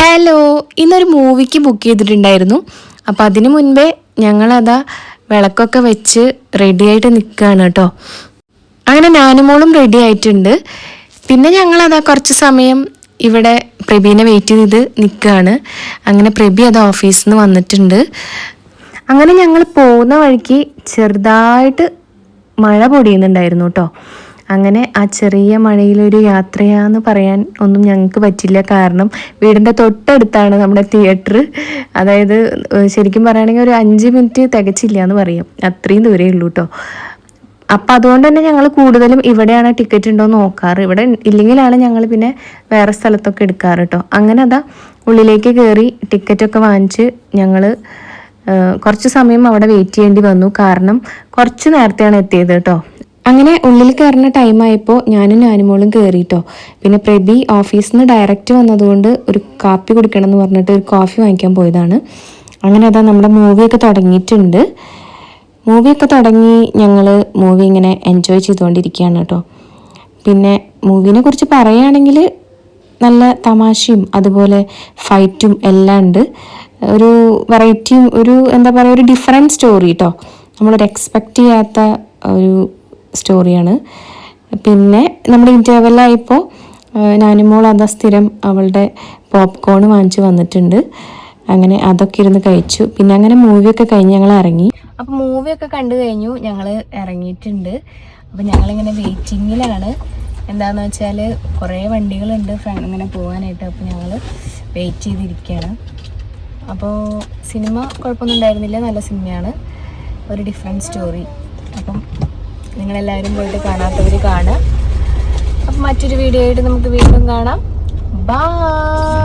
Hello, ഇന്നൊരു മൂവിക്ക് book ചെയ്തിട്ടുണ്ടായിരുന്നു. അപ്പോൾ അതിന് മുൻപേ ഞങ്ങളതാ വിളക്കൊക്കെ വെച്ച് റെഡിയായിട്ട് നിൽക്കുകയാണ് കേട്ടോ. അങ്ങനെ ഞാനും മോളും റെഡി ആയിട്ടുണ്ട്. പിന്നെ ഞങ്ങളതാ കുറച്ച് സമയം ഇവിടെ പ്രബീനെ വെയിറ്റ് ചെയ്ത് നിൽക്കുകയാണ്. അങ്ങനെ പ്രബി അത് ഓഫീസിൽ നിന്ന് വന്നിട്ടുണ്ട്. അങ്ങനെ ഞങ്ങൾ പോകുന്ന വഴിക്ക് ചെറുതായിട്ട് മഴ പൊടിയുന്നുണ്ടായിരുന്നു കേട്ടോ. അങ്ങനെ ആ ചെറിയ മഴയിലൊരു യാത്രയാന്ന് പറയാൻ ഒന്നും ഞങ്ങൾക്ക് പറ്റില്ല. കാരണം വീടിൻ്റെ തൊട്ടടുത്താണ് നമ്മുടെ തിയേറ്റർ. അതായത് ശരിക്കും പറയുകയാണെങ്കിൽ ഒരു 5 മിനിറ്റ് തികച്ചില്ല എന്ന് പറയാം, അത്രയും ദൂരേ ഉള്ളൂ കേട്ടോ. അപ്പം അതുകൊണ്ട് തന്നെ ഞങ്ങൾ കൂടുതലും ഇവിടെയാണ് ടിക്കറ്റ് ഉണ്ടോ എന്ന് നോക്കാറ്. ഇവിടെ ഇല്ലെങ്കിലാണ് ഞങ്ങൾ പിന്നെ വേറെ സ്ഥലത്തൊക്കെ എടുക്കാറ് കേട്ടോ. അങ്ങനെ അതാ ഉള്ളിലേക്ക് കയറി ടിക്കറ്റൊക്കെ വാങ്ങിച്ച് ഞങ്ങൾ കുറച്ച് സമയം അവിടെ വെയിറ്റ് ചെയ്യേണ്ടി വന്നു. കാരണം കുറച്ച് നേരത്തെയാണ് എത്തിയത് കേട്ടോ. അങ്ങനെ ഉള്ളിൽ കയറുന്ന ടൈമായപ്പോൾ ഞാനും മോളും കയറിയിട്ടോ. പിന്നെ പ്രബി ഓഫീസിൽ നിന്ന് ഡയറക്റ്റ് വന്നതുകൊണ്ട് ഒരു കാപ്പി കുടിക്കണം എന്ന് പറഞ്ഞിട്ട് ഒരു കോഫി വാങ്ങിക്കാൻ പോയതാണ്. അങ്ങനെ അതാ നമ്മുടെ മൂവിയൊക്കെ തുടങ്ങിയിട്ടുണ്ട്. മൂവിയൊക്കെ തുടങ്ങി ഞങ്ങൾ മൂവി ഇങ്ങനെ എൻജോയ് ചെയ്തുകൊണ്ടിരിക്കുകയാണ് കേട്ടോ. പിന്നെ മൂവിനെ കുറിച്ച് പറയുകയാണെങ്കിൽ നല്ല തമാശയും അതുപോലെ ഫൈറ്റും എല്ലാം ഉണ്ട്. ഒരു വെറൈറ്റിയും ഒരു എന്താ പറയുക, ഒരു ഡിഫറെൻറ്റ് സ്റ്റോറി കേട്ടോ. നമ്മളൊരു എക്സ്പെക്റ്റ് ചെയ്യാത്ത ഒരു സ്റ്റോറിയാണ്. പിന്നെ നമ്മുടെ ഇൻ്റർവെല്ലായപ്പോൾ ഞാനും മോൾ അതാ സ്ഥിരം അവളുടെ പോപ്കോൺ വാങ്ങിച്ച് വന്നിട്ടുണ്ട്. അങ്ങനെ അതൊക്കെ ഇരുന്ന് കഴിച്ചു. പിന്നെ അങ്ങനെ മൂവിയൊക്കെ കഴിഞ്ഞ് ഞങ്ങൾ ഇറങ്ങി. അപ്പോൾ മൂവിയൊക്കെ കണ്ടു കഴിഞ്ഞു, ഞങ്ങൾ ഇറങ്ങിയിട്ടുണ്ട്. അപ്പോൾ ഞങ്ങളിങ്ങനെ വെയിറ്റിങ്ങിലാണ്. എന്താണെന്ന് വെച്ചാൽ കുറേ വണ്ടികളുണ്ട് ഇങ്ങനെ പോകാനായിട്ട്. അപ്പോൾ ഞങ്ങൾ വെയിറ്റ് ചെയ്തിരിക്കുകയാണ്. അപ്പോൾ സിനിമ കുഴപ്പമൊന്നും ഉണ്ടായിരുന്നില്ല, നല്ല സിനിമയാണ്, ഒരു ഡിഫറെൻറ്റ് സ്റ്റോറി. അപ്പം നിങ്ങളെല്ലാവരും പോയിട്ട് കാണാത്തവർ കാണുക. അപ്പം മറ്റൊരു വീഡിയോ ആയിട്ട് നമുക്ക് വീണ്ടും കാണാം. ബൈ.